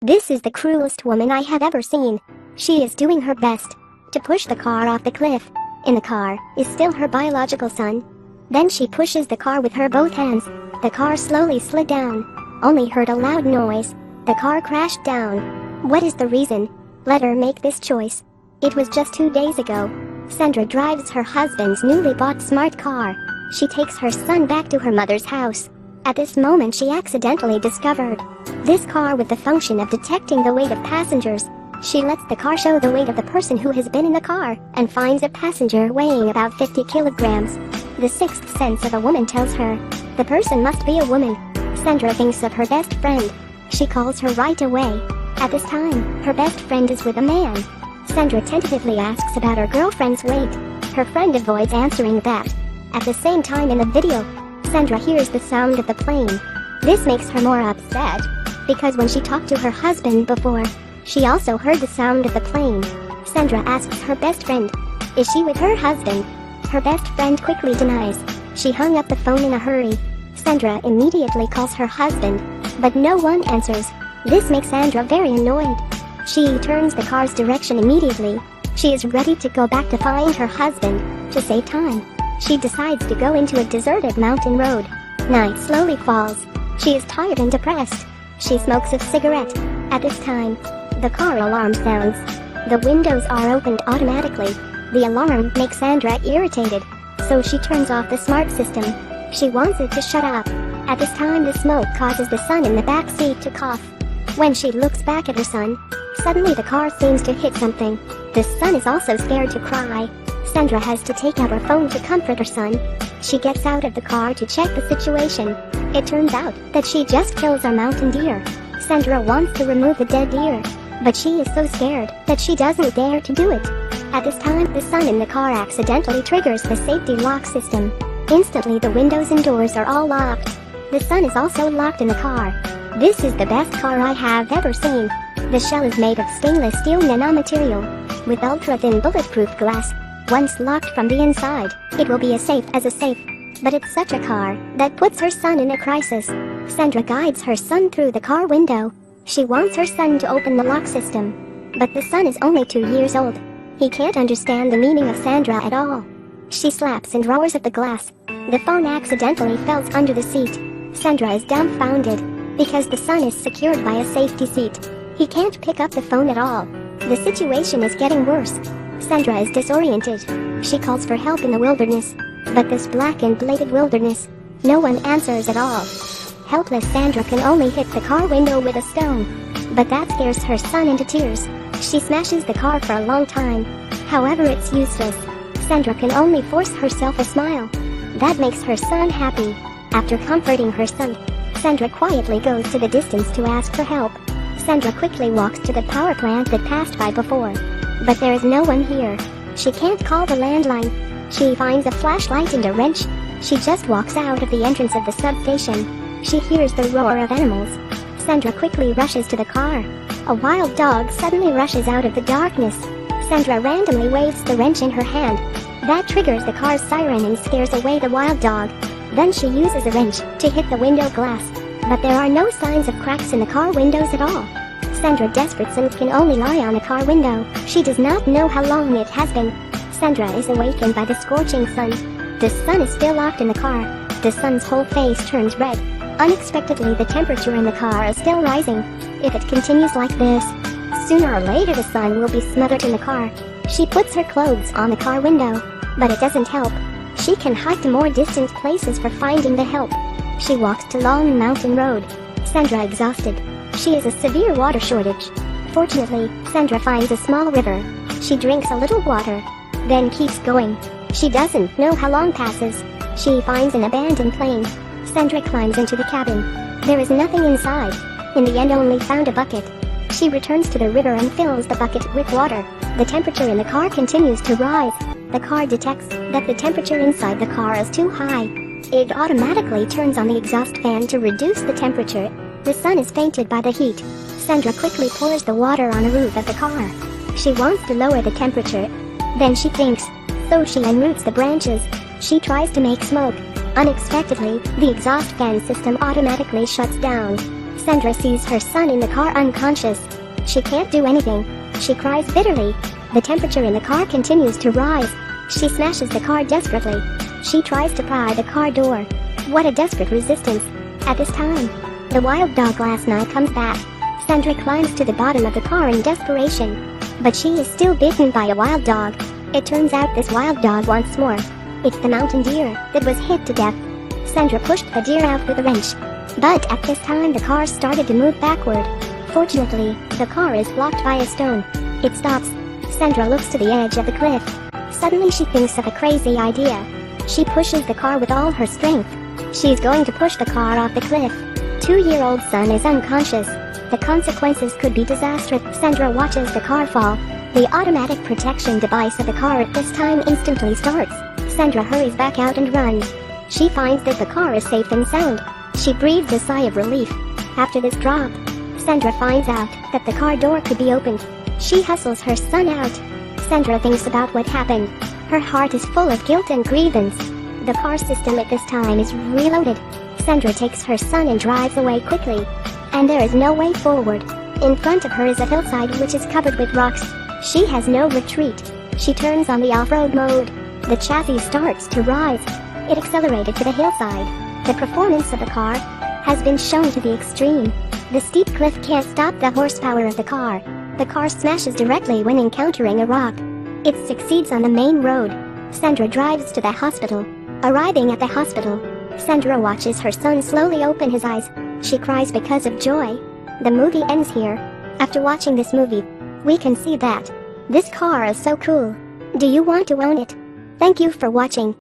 This is the cruelest woman I have ever seen. She is doing her best to push the car off the cliff. In the car is still her biological son. Then she pushes the car with her both hands. The car slowly slid down. Only heard a loud noise. The car crashed down. What is the reason? Let her make this choice. It was just 2 days ago. Sandra drives her husband's newly bought smart car. She takes her son back to her mother's house. At this moment she accidentally discovered this car with the function of detecting the weight of passengers. She lets the car show the weight of the person who has been in the car and finds a passenger weighing about 50 kilograms. The sixth sense of a woman tells her the person must be a woman. Sandra thinks of her best friend. She calls her right away. At this time, her best friend is with a man. Sandra tentatively asks about her girlfriend's weight. Her friend avoids answering that. At the same time in the video, Sandra hears the sound of the plane. This makes her more upset, because when she talked to her husband before, she also heard the sound of the plane. Sandra asks her best friend, is she with her husband? Her best friend quickly denies. She hung up the phone in a hurry. Sandra immediately calls her husband, but no one answers. This makes Sandra very annoyed. She turns the car's direction immediately. She is ready to go back to find her husband. To save time, she decides to go into a deserted mountain road. Night slowly falls. She is tired and depressed. She smokes a cigarette. At this time, the car alarm sounds. The windows are opened automatically. The alarm makes Sandra irritated, so she turns off the smart system. She wants it to shut up. At this time the smoke causes the son in the back seat to cough. When she looks back at her son, suddenly the car seems to hit something. The son is also scared to cry. Sandra has to take out her phone to comfort her son. She gets out of the car to check the situation. It turns out that she just kills a mountain deer. Sandra wants to remove the dead deer, but she is so scared that she doesn't dare to do it. At this time, the son in the car accidentally triggers the safety lock system. Instantly the windows and doors are all locked. The son is also locked in the car. This is the best car I have ever seen. The shell is made of stainless steel nanomaterial, with ultra-thin bulletproof glass. Once locked from the inside, it will be as safe as a safe. But it's such a car that puts her son in a crisis. Sandra guides her son through the car window. She wants her son to open the lock system. But the son is only 2 years old. He can't understand the meaning of Sandra at all. She slaps and roars at the glass. The phone accidentally falls under the seat. Sandra is dumbfounded, because the son is secured by a safety seat. He can't pick up the phone at all. The situation is getting worse. Sandra is disoriented. She calls for help in the wilderness. But this black and bladed wilderness, no one answers at all. Helpless Sandra can only hit the car window with a stone. But that scares her son into tears. She smashes the car for a long time. However, it's useless. Sandra can only force herself a smile. That makes her son happy. After comforting her son, Sandra quietly goes to the distance to ask for help. Sandra quickly walks to the power plant that passed by before. But there is no one here. She can't call the landline. She finds a flashlight and a wrench. She just walks out of the entrance of the substation. She hears the roar of animals. Sandra quickly rushes to the car. A wild dog suddenly rushes out of the darkness. Sandra randomly waves the wrench in her hand. That triggers the car's siren and scares away the wild dog. Then she uses the wrench to hit the window glass. But there are no signs of cracks in the car windows at all. Sandra, desperate and can only lie on the car window. She does not know how long it has been. Sandra is awakened by the scorching sun. The sun is still locked in the car. The son's whole face turns red. Unexpectedly, the temperature in the car is still rising. If it continues like this, sooner or later the son will be smothered in the car. She puts her clothes on the car window, but it doesn't help. She can hike to more distant places for finding the help. She walks to Long Mountain Road. Sandra exhausted. She has a severe water shortage. Fortunately, Sandra finds a small river. She drinks a little water, then keeps going. She doesn't know how long passes. She finds an abandoned plane. Sandra climbs into the cabin. There is nothing inside. In the end, only found a bucket. She returns to the river and fills the bucket with water. The temperature in the car continues to rise. The car detects that the temperature inside the car is too high. It automatically turns on the exhaust fan to reduce the temperature. The son is fainted by the heat. Sandra quickly pours the water on the roof of the car. She wants to lower the temperature. Then she thinks, so she unroots the branches. She tries to make smoke. Unexpectedly, the exhaust fan system automatically shuts down. Sandra sees her son in the car unconscious. She can't do anything. She cries bitterly. The temperature in the car continues to rise. She smashes the car desperately. She tries to pry the car door. What a desperate resistance. At this time, the wild dog last night comes back. Sandra climbs to the bottom of the car in desperation. But she is still bitten by a wild dog. It turns out this wild dog wants more. It's the mountain deer that was hit to death. Sandra pushed the deer out with a wrench. But at this time the car started to move backward. Fortunately, the car is blocked by a stone. It stops. Sandra looks to the edge of the cliff. Suddenly she thinks of a crazy idea. She pushes the car with all her strength. She's going to push the car off the cliff. 2-year-old son is unconscious. The consequences could be disastrous. Sandra watches the car fall. The automatic protection device of the car at this time instantly starts. Sandra hurries back out and runs. She finds that the car is safe and sound. She breathes a sigh of relief. After this drop, Sandra finds out that the car door could be opened. She hustles her son out. Sandra thinks about what happened. Her heart is full of guilt and grievance. The car system at this time is reloaded. Sandra takes her son and drives away quickly. And there is no way forward. In front of her is a hillside which is covered with rocks. She has no retreat. She turns on the off-road mode. The chassis starts to rise. It accelerated to the hillside. The performance of the car has been shown to the extreme. The steep cliff can't stop the horsepower of the car. The car smashes directly when encountering a rock. It succeeds on the main road. Sandra drives to the hospital. Arriving at the hospital, Sandra watches her son slowly open his eyes. She cries because of joy. The movie ends here. After watching this movie, we can see that this car is so cool. Do you want to own it? Thank you for watching.